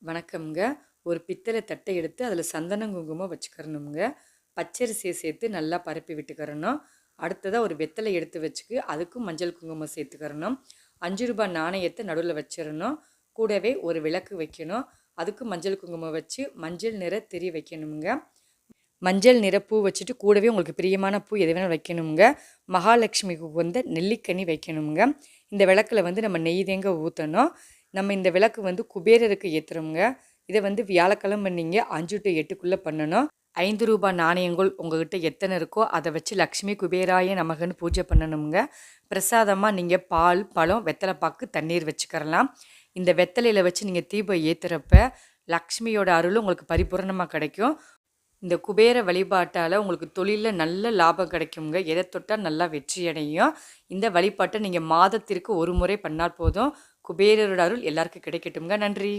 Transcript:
வணக்கம்ங்க. ஒரு பித்தளை தட்டை எடுத்து அதில் சந்தனம் குங்குமம் வச்சுக்கிறணுங்க. பச்சரிசியை சேர்த்து நல்லா பரப்பி விட்டுக்கிறணும். அடுத்ததாக ஒரு வெத்தலை எடுத்து வச்சுக்கு அதுக்கும் மஞ்சள் குங்குமம் சேர்த்துக்கிறணும். 5 ரூபாய் நாணயத்தை நடுவில் வச்சிடணும். கூடவே ஒரு விளக்கு வைக்கணும். அதுக்கும் மஞ்சள் குங்குமம் வச்சு மஞ்சள் நிற திரி வைக்கணுங்க. மஞ்சள் நிற பூ வச்சுட்டு கூடவே உங்களுக்கு பிரியமான பூ எது வேணாலும் வைக்கணுங்க. மகாலட்சுமிக்கு உகந்த நெல்லிக்கனி வைக்கணுங்க. இந்த விளக்கில் நம்ம நெய் தேங்க ஊற்றணும். நம்ம இந்த விளக்கு குபேரருக்கு ஏற்றுறோங்க. இதை வியாழக்கிழமை நீங்கள் 5 to 8க்குள்ளே பண்ணணும். 5 ரூபாய் நாணயங்கள் உங்கள்கிட்ட எத்தனை இருக்கோ அதை வச்சு லக்ஷ்மி குபேராய நமகன்னு பூஜை பண்ணணுங்க. பிரசாதமாக நீங்கள் பால், பழம், வெத்தலை பாக்கு, தண்ணீர் வச்சுக்கிறலாம். இந்த வெத்தலையில் வச்சு நீங்கள் தீபம் ஏற்றுறப்ப லக்ஷ்மியோட அருள் உங்களுக்கு பரிபூரணமாக கிடைக்கும். இந்த குபேர வழிபாட்டால் உங்களுக்கு தொழிலில் நல்ல லாபம் கிடைக்குங்க. எதை தொட்டால் நல்லா வெற்றி அடையும். இந்த வழிபாட்டை நீங்கள் மாதத்திற்கு ஒரு முறை பண்ணால் போதும். குபேரரோட அருள் எல்லாருக்கும் கிடைக்கட்டுங்க. நன்றி.